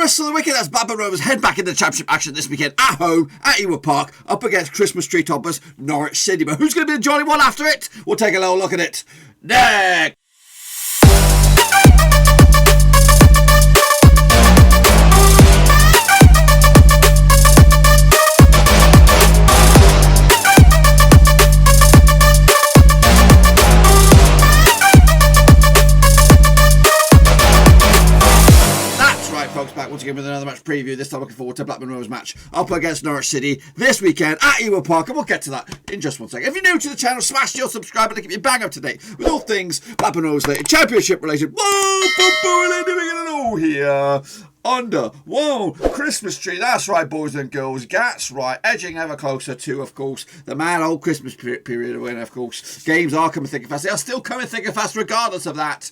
rest of the weekend, as Blackburn Rovers head back into Championship action this weekend at home at Ewood Park, up against Christmas tree toppers Norwich City. But who's going to be the jolly one after it? We'll take a little look at it next. Folks, back once again with another match preview. This time looking forward to Blackburn Rovers match up against Norwich City this weekend at Ewood Park, and we'll get to that in just one second. If you're new to the channel, smash your subscribe button to keep you bang up to date with all things Blackburn Rovers related, Championship related, football related, we're all here under one Christmas tree. That's right, boys and girls. That's right, edging ever closer to, of course, the mad old Christmas period when, of course, games are coming thick and fast. They are still coming thick and fast regardless of that.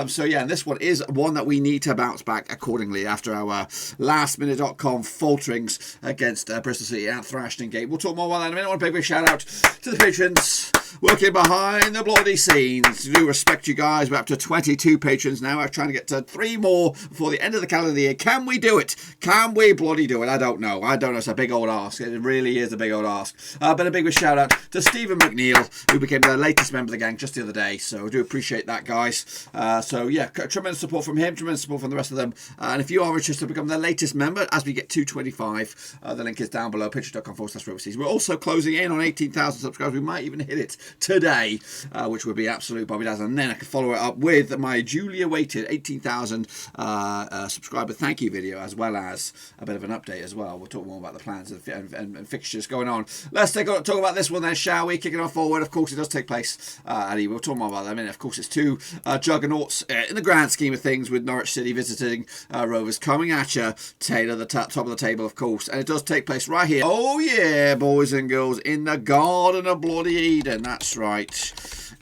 So yeah, and this one is one that we need to bounce back accordingly after our lastminute.com falterings against Bristol City and Thrashton Gate. We'll talk more about that in a minute. I want a big shout out to the patrons working behind the bloody scenes. I do respect you guys. We're up to 22 patrons now. I'm trying to get to 3 more before the end of the calendar year. Can we do it? Can we bloody do it? I don't know. It's a big old ask. It really is a big old ask. But a big shout out to Stephen McNeil, who became the latest member of the gang just the other day. So I do appreciate that, guys. So yeah, tremendous support from him, tremendous support from the rest of them. And if you are interested to become the latest member, as we get to 25, the link is down below, patreon.com/roverseas. We're also closing in on 18,000 subscribers. We might even hit it today, which would be absolute Bobby Dazzle. And then I can follow it up with my duly awaited 18,000 subscriber thank you video, as well as a bit of an update as well. We'll talk more about the plans and fixtures going on. Let's talk about this one then, shall we? Kicking off forward, of course, it does take place at Ewood. We'll talk more about that in a minute. Of course, it's two juggernauts in the grand scheme of things, with Norwich City visiting Rovers, coming at you, Taylor, the top of the table, of course. And it does take place right here. Oh yeah, boys and girls, in the Garden of Bloody Eden. That's right.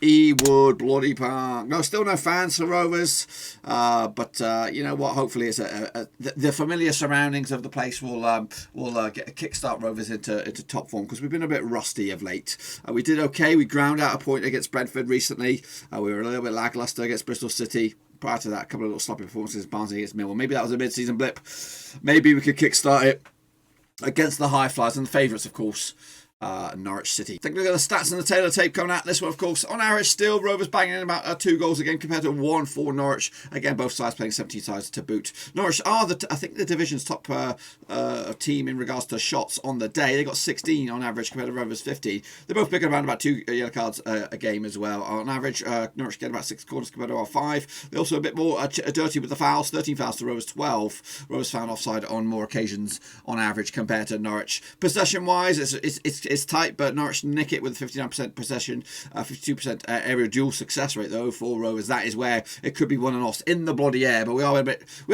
Ewood Bloody Park. No, still no fans for Rovers, but you know what? Hopefully, it's the familiar surroundings of the place will get kickstart Rovers into top form, because we've been a bit rusty of late. We did okay. We ground out a point against Brentford recently. We were a little bit lacklustre against Bristol City. Prior to that, a couple of little sloppy performances, Barnsley against Millwall. Maybe that was a mid-season blip. Maybe we could kickstart it against the high flyers and the favourites, of course. Norwich City. Take a look at the stats and the Taylor tape coming out. This one, of course, on average, still Rovers banging in about 2 goals a game compared to 1 for Norwich. Again, both sides playing 17 sides to boot. Norwich are I think the division's top team in regards to shots on the day. They got 16 on average compared to Rovers 15. They're both picking around about 2 yellow cards a game as well. On average, Norwich get about 6 corners compared to our 5. They're also a bit more dirty with the fouls. 13 fouls to Rovers 12. Rovers found offside on more occasions on average compared to Norwich. Possession wise, it's tight, but Norwich nick it with 59% possession, 52% area dual success rate though for Rovers. That is where it could be won and lost in the bloody air. But we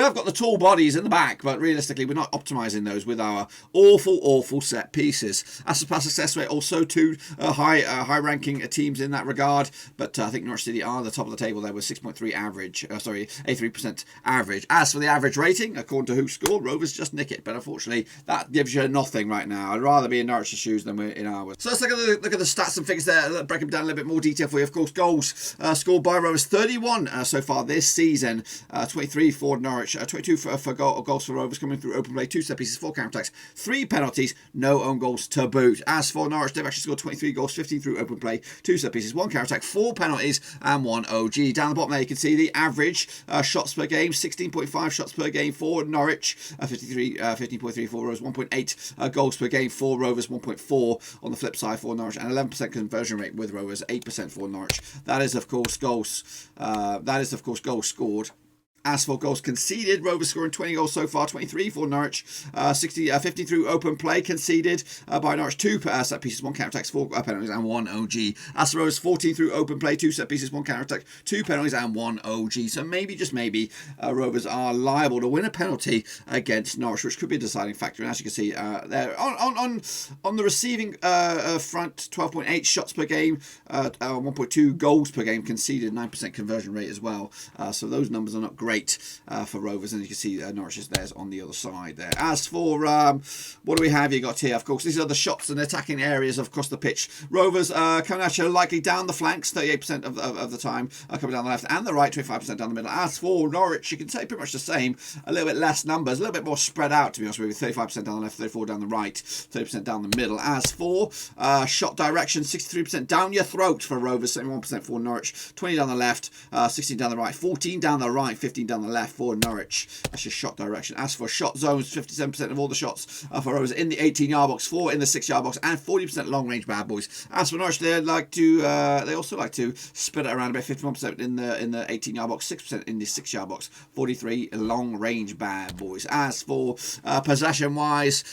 have got the tall bodies in the back, but realistically we're not optimising those with our awful set pieces. As for pass success rate, also 2 high ranking teams in that regard, but I think Norwich City are the top of the table there with 6.3 average, 83% average. As for the average rating, according to Who Scored, Rovers just nick it, but unfortunately that gives you nothing right now. I'd rather be in Norwich's shoes than we're in ours. So let's look at the stats and figures there. Let's break them down in a little bit more detail for you. Of course, goals scored by Rovers, 31 so far this season. 23 for Norwich, 22 for goals for Rovers coming through open play, 2 set pieces, 4 counter attacks, 3 penalties, no own goals to boot. As for Norwich, they've actually scored 23 goals, 15 through open play, 2 set pieces, 1 counter attack, 4 penalties, and 1 OG. Down the bottom there, you can see the average shots per game, 16.5 shots per game for Norwich, 15.3 for Rovers, 1.8 goals per game for Rovers, 1.4 on the flip side for Norwich, and 11% conversion rate with Rovers, 8% for Norwich. That is of course goals scored. As for goals conceded, Rovers scoring 20 goals so far, 23 for Norwich, 50 through open play conceded by Norwich, 2 set pieces, 1 counter attacks, 4 penalties, and 1 OG. As for Rovers, 14 through open play, 2 set pieces, 1 counter attack, 2 penalties, and 1 OG. So maybe, just maybe, Rovers are liable to win a penalty against Norwich, which could be a deciding factor. And as you can see there, on the receiving front, 12.8 shots per game, 1.2 goals per game conceded, 9% conversion rate as well. So those numbers are not great. great for Rovers, and you can see Norwich is theirs on the other side there. As for what do we have? You got here, of course, these are the shots and attacking areas across the pitch. Rovers coming at you likely down the flanks, 38% of the time, coming down the left and the right, 25% down the middle. As for Norwich, you can say pretty much the same, a little bit less numbers, a little bit more spread out, to be honest with you, 35% down the left, 34% down the right, 30% down the middle. As for shot direction, 63% down your throat for Rovers, 71% for Norwich, 20 down the left, 16 down the right, 14 down the right, 15 down the left for Norwich. That's your shot direction. As for shot zones, 57% of all the shots for Rovers in the 18-yard box, 4 in the 6-yard box, and 40% long range bad boys. As for Norwich, they also like to split it around a bit, 51% in the 18-yard box, 6% in the 6-yard box, 43 long range bad boys. As for possession wise,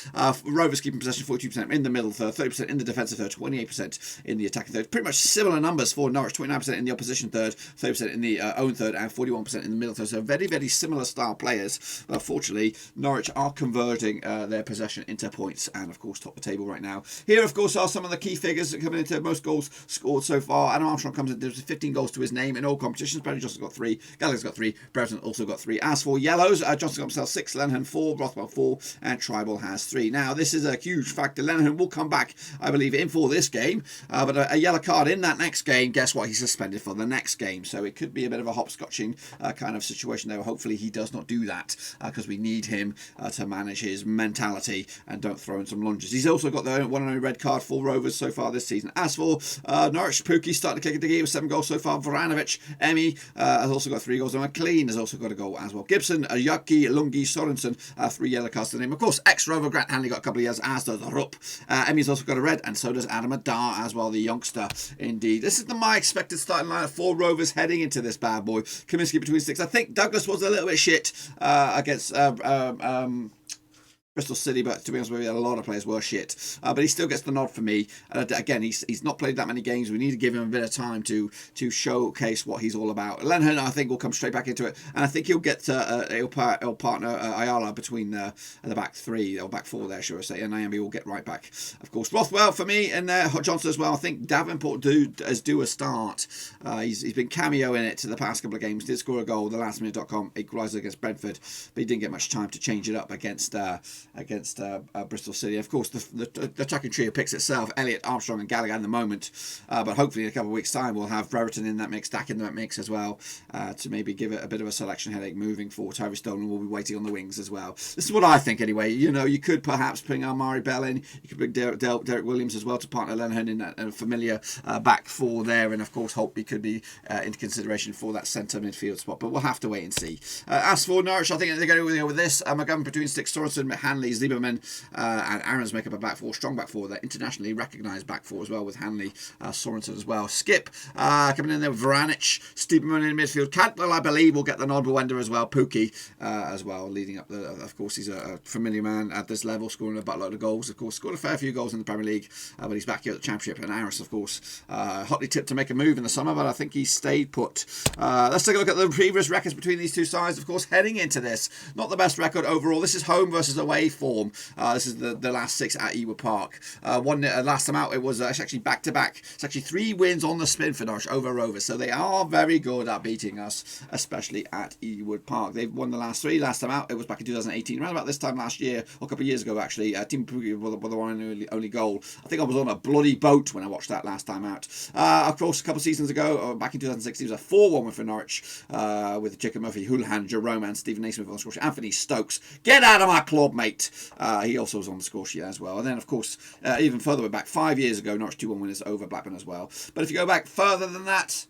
Rovers keeping possession 42% in the middle third, 30% in the defensive third, 28% in the attacking third. Pretty much similar numbers for Norwich, 29% in the opposition third, 30% in the own third, and 41% in the middle third. So very, very similar style players. Fortunately, Norwich are converting their possession into points, and of course top the table right now. Here, of course, are some of the key figures coming into most goals scored so far. Adam Armstrong comes in, there's 15 goals to his name in all competitions. Brendan Johnson's got 3, Gallagher's got 3, Brereton also got 3. As for yellows, Johnson got himself 6, Lenihan 4, Rothwell 4, and Tribal has 3. Now, this is a huge factor. Lenihan will come back, I believe, in for this game, but a yellow card in that next game, guess what? He's suspended for the next game, so it could be a bit of a hopscotching kind of situation there. Hopefully he does not do that, because we need him to manage his mentality and don't throw in some lunges. He's also got the one and only red card for Rovers so far this season. As for Norwich, Pookie starting to kick into gear with 7 goals so far. Vranovic, Emi has also got 3 goals, and McLean has also got a goal as well. Gibson, Yaki, Lungi, Sorensen, 3 yellow cards to name. Of course, ex-Rover Grant Hanley got a couple of years, as does Rupp. Emi's also got a red, and so does Adam Adar as well, the youngster. Indeed, this is my expected starting lineup for Rovers heading into this bad boy. Kaminsky between 6. I think Douglas was a little bit shit against Bristol City, but to be honest with you, a lot of players were shit. But he still gets the nod for me. Again, he's not played that many games. We need to give him a bit of time to showcase what he's all about. Lenihan, I think, will come straight back into it, and I think he'll get he'll partner Ayala between the back 3 or back 4 there, should I say, and Naomi will get right back. Of course, Rothwell for me, and Johnson as well. I think Davenport do a start. He's been cameo in it to the past couple of games. Did score a goal, the lastminute.com equaliser against Brentford, but he didn't get much time to change it up against Bristol City. Of course, the attacking trio picks itself, Elliott, Armstrong and Gallagher at the moment, but hopefully in a couple of weeks' time we'll have Brereton in that mix, Dack in that mix as well, to maybe give it a bit of a selection headache moving forward. Tyree Stoneman will be waiting on the wings as well. This is what I think anyway. You know, you could perhaps bring Amari Bell in, you could bring Derek Williams as well to partner Lenihan in that familiar back 4 there, and of course Holtby could be into consideration for that centre midfield spot, but we'll have to wait and see. As for Norwich, I think they're going to go with this. McGovern between 6, Sorensen, Hanley, Lieberman, and Aaron's make up a back 4, strong back 4. They're internationally recognised back 4 as well, with Hanley, Sorensen as well. Skip coming in there with Vranic, Stieberman in midfield. Cantwell, I believe, will get the nod. Wender as well. Pookie as well, leading up the. Of course, he's a familiar man at this level, scoring a buttload of goals. Of course, scored a fair few goals in the Premier League, but he's back here at the Championship. And Aris, of course, hotly tipped to make a move in the summer, but I think he stayed put. Let's take a look at the previous records between these two sides. Of course, heading into this, not the best record overall. This is home versus away form. This is the last 6 at Ewood Park. Last time out, it was actually back-to-back. It's actually 3 wins on the spin for Norwich over Rovers. So they are very good at beating us, especially at Ewood Park. They've won the last 3. Last time out, it was back in 2018. Around about this time last year, or a couple of years ago, actually. Team Pookie were the one and only goal. I think I was on a bloody boat when I watched that last time out. Of course, a couple of seasons ago, back in 2016, it was a 4-1 win for Norwich, with Jacob Murphy, Houlihan, Jerome, and Stephen Naismith on the score sheet. Anthony Stokes, get out of my club, mate. He also was on the score sheet as well. And then, of course, even further back, 5 years ago, Norwich 2-1 winners over Blackburn as well. But if you go back further than that,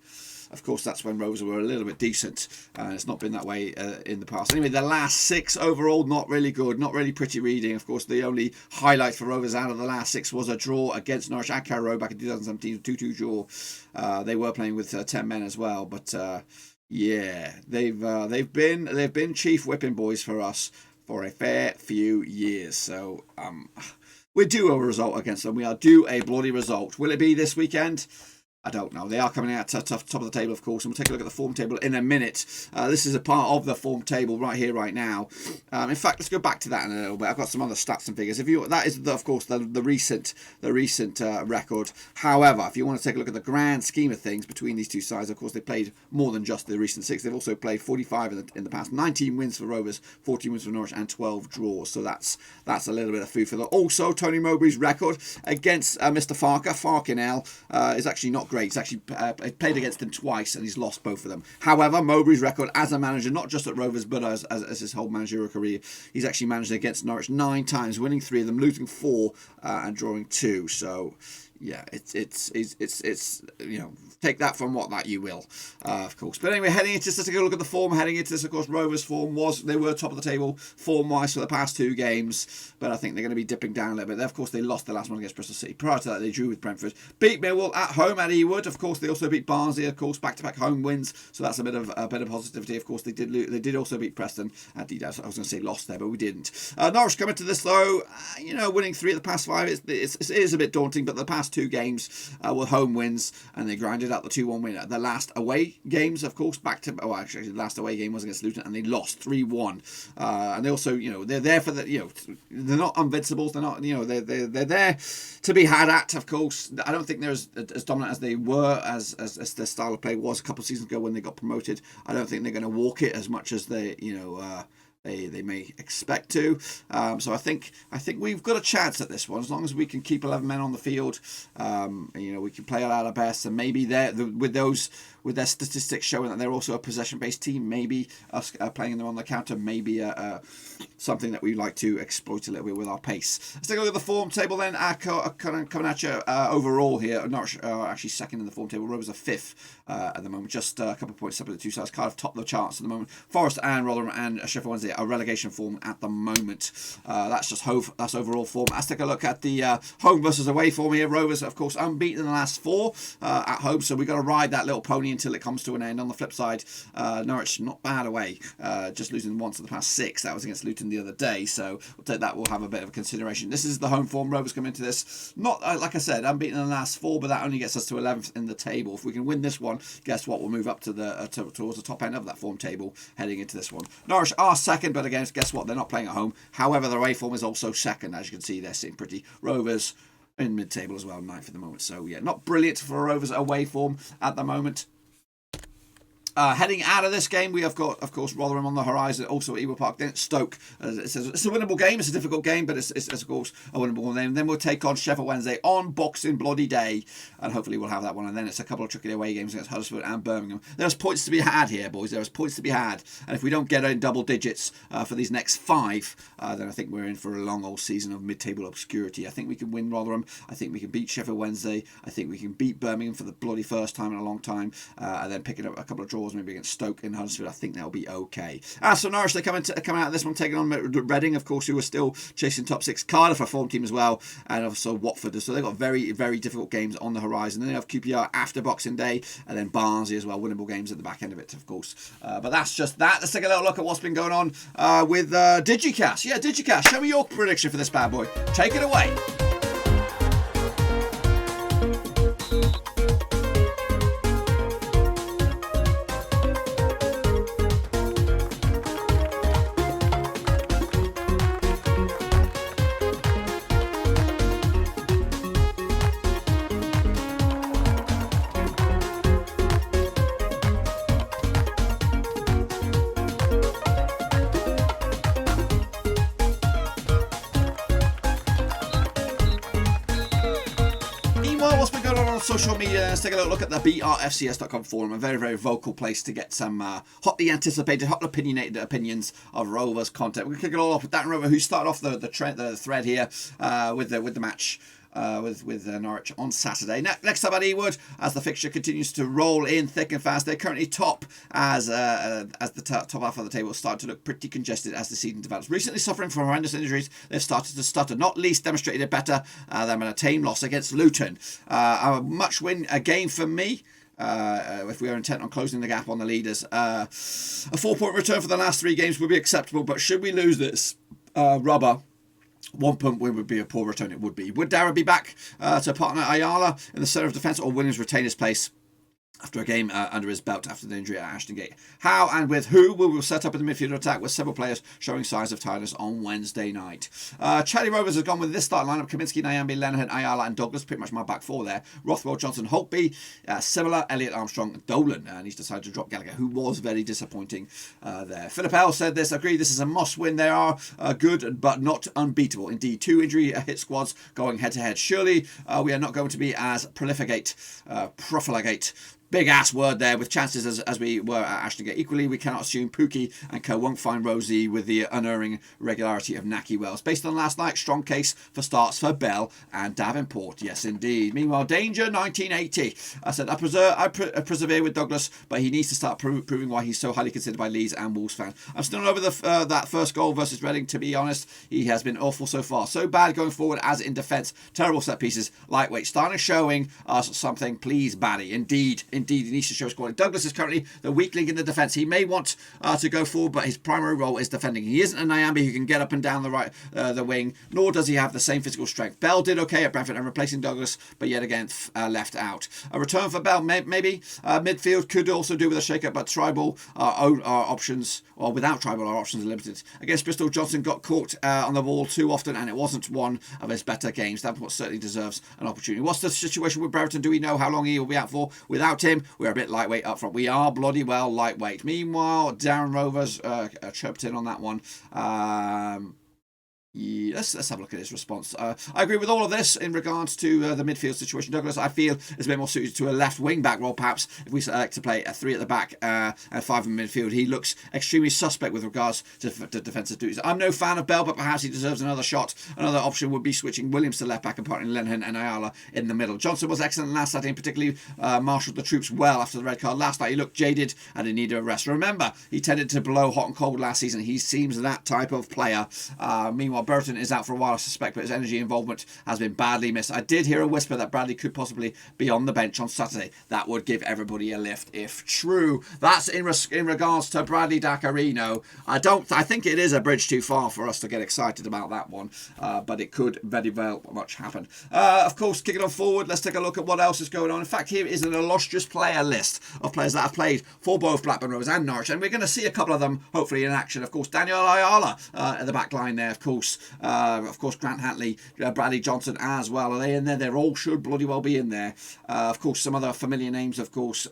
of course, that's when Rovers were a little bit decent. It's not been that way in the past. Anyway, the last 6 overall, not really good, not really pretty reading. Of course, the only highlight for Rovers out of the last 6 was a draw against Norwich at Carrow Road back in 2017, 2-2 draw. They were playing with 10 men as well, but yeah, they've been chief whipping boys for us for a fair few years. So we're due a result against them. We are due a bloody result. Will it be this weekend? I don't know. They are coming out to top of the table, of course, and we'll take a look at the form table in a minute. This is a part of the form table right here, right now. In fact, let's go back to that in a little bit. I've got some other stats and figures. That is, of course, the recent record. However, if you want to take a look at the grand scheme of things between these two sides, of course, they played more than just the recent 6. They've also played 45 in the past. 19 wins for Rovers, 14 wins for Norwich, and 12 draws. So that's a little bit of food for thought. Also, Tony Mowbray's record against Mr. Farkinell is actually not great. He's actually played against him twice and he's lost both of them. However, Mowbray's record as a manager, not just at Rovers but as his whole managerial career, he's actually managed against Norwich 9 times, winning 3 of them, losing 4 and drawing 2. So yeah, it's take that from that you will, of course. But anyway, heading into this, let's take a look at the form. Heading into this, of course, Rovers' form they were top of the table form-wise for the past 2 games, but I think they're going to be dipping down a little bit. Of course, they lost the last one against Bristol City. Prior to that, they drew with Brentford, beat Millwall at home at Ewood. Of course, they also beat Barnsley. Of course, back-to-back home wins, so that's a bit of positivity. Of course, they did also beat Preston at D. I was going to say lost there, but we didn't. Norwich coming to this though, winning 3 of the past 5. It is a bit daunting, but the past 2 games were home wins, and they grinded out the 2-1 win. The last away games, of course, actually the last away game was against Luton, and they lost 3-1. And they also, they're there for the, they're not invincibles. They're not, they're there to be had at. Of course, I don't think they're as dominant as they were as their style of play was a couple of seasons ago when they got promoted. I don't think they're going to walk it as much as they may expect to. So I think we've got a chance at this one as long as we can keep 11 men on the field. We can play out our best, and maybe with their statistics showing that they're also a possession-based team, maybe us playing them on the counter, maybe something that we like to exploit a little bit with our pace. Let's take a look at the form table then. Coming at you overall here. Norwich are actually second in the form table. Rovers are 5th at the moment, just a couple of points up at the 2 sides. Cardiff top of the charts at the moment. Forest and Rotherham and Sheffield Wednesday are relegation form at the moment. That's overall form. Let's take a look at the home versus away form here. Rovers, of course, unbeaten in the last 4 at home, so we've got to ride that little pony until it comes to an end. On the flip side, Norwich not bad away, just losing once of the past 6. That was against Luton the other day, so we'll take that. We'll have a bit of a consideration. This is the home form. Rovers come into this not like I said, unbeaten in the last 4, but that only gets us to 11th in the table. If we can win this one, guess what? We'll move up to the towards the top end of that form table heading into this one. Norwich are second, but again, guess what? They're not playing at home. However, their away form is also second. As you can see, they're sitting pretty. Rovers in mid-table as well, 9th at the moment. So yeah, not brilliant for Rovers away form at the moment. Heading out of this game, we have got, of course, Rotherham on the horizon, also at Ewood Park, then Stoke. It's a winnable game. It's a difficult game, but it's of course, a winnable one. And then we'll take on Sheffield Wednesday on Boxing Bloody Day, and hopefully we'll have that one. And then it's a couple of tricky away games against Huddersfield and Birmingham. There's points to be had here, boys. There's points to be had. And if we don't get in double digits for these next 5, then I think we're in for a long old season of mid-table obscurity. I think we can win Rotherham. I think we can beat Sheffield Wednesday. I think we can beat Birmingham for the bloody first time in a long time. And then picking up a couple of draws maybe against Stoke in Huddersfield. I think that'll be okay. So Norwich, they coming out of this one taking on Reading, of course, who are still chasing top 6. Cardiff, a form team as well, and also Watford. So they've got very, very difficult games on the horizon. Then they have QPR after Boxing Day, and then Barnsley as well, winnable games at the back end of it, of course. But that's just that. Let's take a little look at what's been going on with Digicast. Yeah, Digicast, show me your prediction for this bad boy. Take it away. Social media, let's take a little look at the brfcs.com forum, a very, very vocal place to get some hotly anticipated, hotly opinionated opinions of Rovers content. We're going to kick it all off with Dan Rover, who started off the thread here with the match with Norwich on Saturday. Next up at Ewood, as the fixture continues to roll in thick and fast, they're currently top as the top half of the table started to look pretty congested as the season develops. Recently suffering from horrendous injuries, they've started to stutter, not least demonstrated it better than a tame loss against Luton. A much win game for me. If we are intent on closing the gap on the leaders. A 4-point return for the last 3 games would be acceptable, but should we lose this rubber 1 point win would be a poor return. It would be. Would Darren be back to partner Ayala in the centre of defence, or Williams retain his place after a game under his belt after the injury at Ashton Gate? How and with who will we set up in the midfield attack, with several players showing signs of tiredness on Wednesday night? Charlie Rovers has gone with this start lineup: Kaminsky, Nyambe, Lenihan, Ayala and Douglas. Pretty much my back four there. Rothwell, Johnson, Holtby, similar, Elliott, Armstrong, Dolan. And he's decided to drop Gallagher, who was very disappointing there. Philip L said this: agreed, this is a must win. They are good but not unbeatable. Indeed, 2 injury hit squads going head to head. Surely we are not going to be as profligate. Big ass word there, with chances as we were at Ashton Gate. Equally, we cannot assume Pookie and co won't find Rosie with the unerring regularity of Naki Wells. Based on last night, strong case for starts for Bell and Davenport. Yes, indeed. Meanwhile, Danger 1980. I said, I persevere with Douglas, but he needs to start proving why he's so highly considered by Leeds and Wolves fans. I'm still over that first goal versus Reading, to be honest. He has been awful so far. So bad going forward as in defence. Terrible set pieces. Lightweight. Starting showing us something, please, Baddy. Indeed, he needs to show his quality. Douglas is currently the weak link in the defence. He may want to go forward, but his primary role is defending. He isn't a Nyambe who can get up and down the wing, nor does he have the same physical strength. Bell did okay at Brentford and replacing Douglas, but yet again left out. A return for Bell, maybe. Midfield could also do with a shake-up, but Tribal our options, or without Tribal, our options are limited. Against Bristol, Johnson got caught on the ball too often, and it wasn't one of his better games. That certainly deserves an opportunity. What's the situation with Brereton? Do we know how long he will be out for? Without him, we're a bit lightweight up front. We are bloody well lightweight. Meanwhile, Darren Rovers chirped in on that one. Yeah, let's have a look at his response. I agree with all of this in regards to the midfield situation. Douglas, I feel, is a bit more suited to a left wing back role, perhaps, if we select to play a 3 at the back and 5 in midfield. He looks extremely suspect with regards to defensive duties. I'm no fan of Bell, but perhaps he deserves another shot. Another option would be switching Williams to left back and partnering Lenihan and Ayala in the middle. Johnson was excellent last Saturday, and particularly marshalled the troops well after the red card last night. He looked jaded and in need of a rest. Remember, he tended to blow hot and cold last season. He seems that type of player. Meanwhile, Burton is out for a while, I suspect, but his energy involvement has been badly missed. I did hear a whisper that Bradley could possibly be on the bench on Saturday. That would give everybody a lift if true. That's in regards to Bradley Dacarino. I think it is a bridge too far for us to get excited about that one, but it could very well much happen. Of course, kicking on forward, let's take a look at what else is going on. In fact, here is an illustrious player list of players that have played for both Blackburn Rovers and Norwich, and we're going to see a couple of them hopefully in action. Of course, Daniel Ayala at the back line there, of course, Grant Hatley, Bradley Johnson as well. Are they in there? They all should bloody well be in there. Of course, some other familiar names, of course,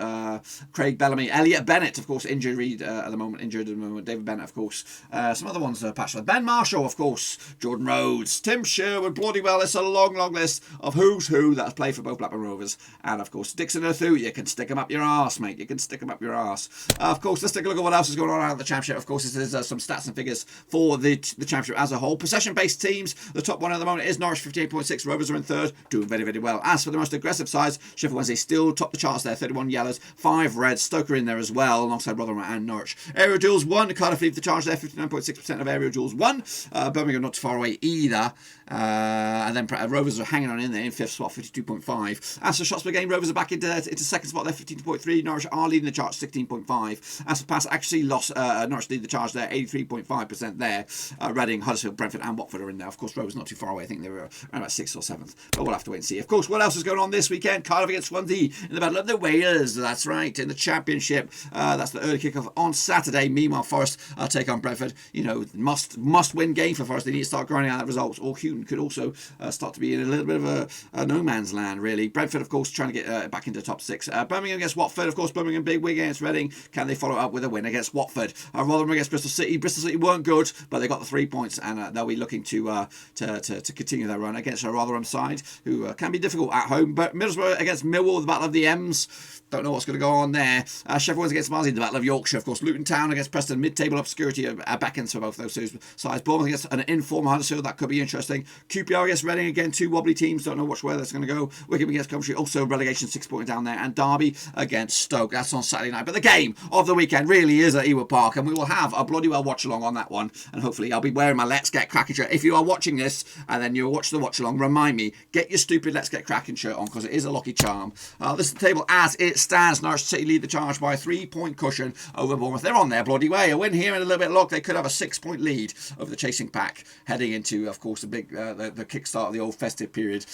Craig Bellamy, Elliot Bennett, of course, injured at the moment, David Bennett, of course. Some other ones, patched. Ben Marshall, of course, Jordan Rhodes, Tim Sherwood, bloody well. It's a long list of who's who that has played for both Blackburn Rovers. And, of course, Dixon Othu, you can stick him up your arse, mate. You can stick him up your arse. Of course, let's take a look at what else is going on out of the Championship. Of course, this is some stats and figures for the Championship as a whole. Possession-based teams, the top one at the moment is Norwich, 58.6. Rovers are in third, doing very, very well. As for the most aggressive sides, Sheffield Wednesday still top the charts there, 31 yellows, 5 reds. Stoker in there as well, alongside Rotherham and Norwich. Aerial duels won. Cardiff lead the charge there, 59.6% of aerial duels won. Birmingham not too far away either. And then Rovers are hanging on in there in 5th spot, 52.5. As for shots per game, Rovers are back into 2nd spot there, 15.3. Norwich are leading the charge, 16.5. As for pass accuracy, Norwich lead the charge there, 83.5% there. Reading, Huddersfield, Brentford and Watford are in there. Of course, Rovers not too far away. I think they were around about 6th or 7th. But we'll have to wait and see. Of course, what else is going on this weekend? Cardiff against Swansea in the Battle of the Wales. That's right, in the Championship. That's the early kickoff on Saturday. Meanwhile, Forest take on Brentford. You know, must win game for Forest. They need to start grinding out the results. Or Houghton could also start to be in a little bit of a no man's land, really. Brentford, of course, trying to get back into top 6. Birmingham against Watford. Of course, Birmingham big win against Reading. Can they follow up with a win against Watford? Rotherham against Bristol City. Bristol City weren't good, but they got the 3 points, and they'll be looking to continue their run against a Rotherham side who can be difficult at home. But Middlesbrough against Millwall, the Battle of the M's. Don't know what's going to go on there. Sheffield Wednesday against Marseille, the Battle of Yorkshire. Of course, Luton Town against Preston, mid-table obscurity backends for both those sides. Bournemouth against an informal Huddersfield, that could be interesting. QPR against Reading, again, 2 wobbly teams. Don't know which way that's going to go. Wickham against Coventry, also relegation, 6 points down there. And Derby against Stoke. That's on Saturday night. But the game of the weekend really is at Ewood Park, and we will have a bloody well watch along on that one. And hopefully I'll be wearing my Let's Get Cracking shirt. if you are watching this and then you'll watch the watch along, remind me, get your stupid Let's Get Cracking shirt on, because it is a lucky charm. This is the table as it stands. Norwich City lead the charge by a 3-point cushion over Bournemouth. They're on their bloody way. A win here and a little bit of luck. They could have a 6-point lead over the chasing pack heading into, of course, the big the kickstart of the old festive period.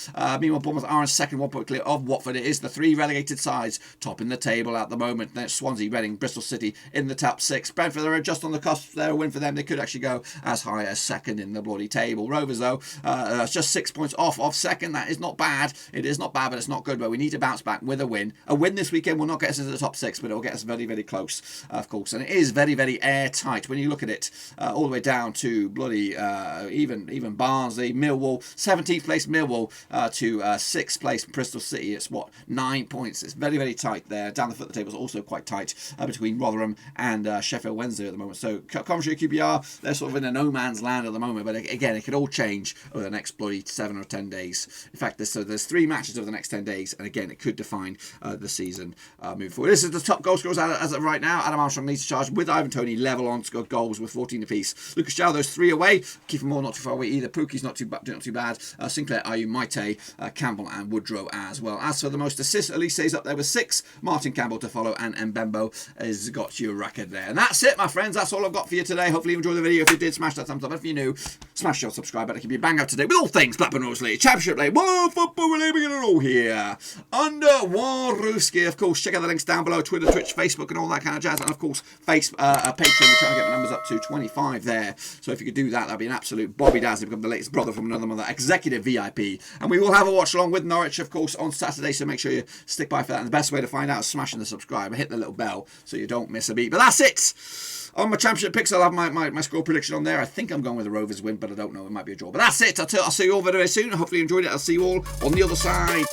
Meanwhile, Bournemouth are in second, 1 point clear of Watford. It is the 3 relegated sides topping the table at the moment. Then Swansea, Reading, Bristol City in the top 6. Brentford are just on the cusp. They're a win for them. They could actually go as high as second in the bloody table. Rovers, though, just 6 points off of second. That is not bad. It is not bad, but it's not good. But we need to bounce back with a win. A win this weekend will not get us into the top 6, but it will get us very, very close, of course. And it is very, very airtight when you look at it, all the way down to bloody even Barnsley, Millwall, 17th place Millwall to 6th place Bristol City. It's 9 points. It's very, very tight there. Down the foot of the table is also quite tight between Rotherham and Sheffield Wednesday at the moment. So Coventry, QPR, they're sort of in a no man's land at the moment. But again, it could all change over the next bloody 7 or 10 days. In fact, there's 3 matches over the next 10 days, and again, it could define the season moving forward. This is the top goal scorers as of right now. Adam Armstrong leads the charge with Ivan Toney level on goals with 14 apiece. Lucas Jow, those 3 away. Kiefer Moore not too far away either. Pukki's not too bad. Sinclair, Ayew, Maite, Campbell and Woodrow as well. As for the most assists, Elise stays up there with 6. Martin Campbell to follow, and Mbembo has got your record there. And that's it, my friends. That's all I've got for you today. Hopefully you enjoyed the video. If you did, smash that thumbs up. If you're new, smash your subscribe button. Keep you bang up to date with all things Blackburn Rovers League, Championship League, World Football League, we're going to all here under Warruski. Of course, check out the links down below: Twitter, Twitch, Facebook, and all that kind of jazz. And of course, Patreon. We're trying to get the numbers up to 25 there. So if you could do that, that'd be an absolute Bobby Dazzle. Become the latest brother from another mother, executive VIP. And we will have a watch along with Norwich, of course, on Saturday. So make sure you stick by for that. And the best way to find out is smashing the subscribe and hit the little bell so you don't miss a beat. But that's it. On my championship picks, I'll have my score prediction on there. I think I'm going with the Rovers win, but I don't know. It might be a draw. But that's it. I'll see you all very, very soon. Hopefully you enjoyed it. I'll see you all on the other side.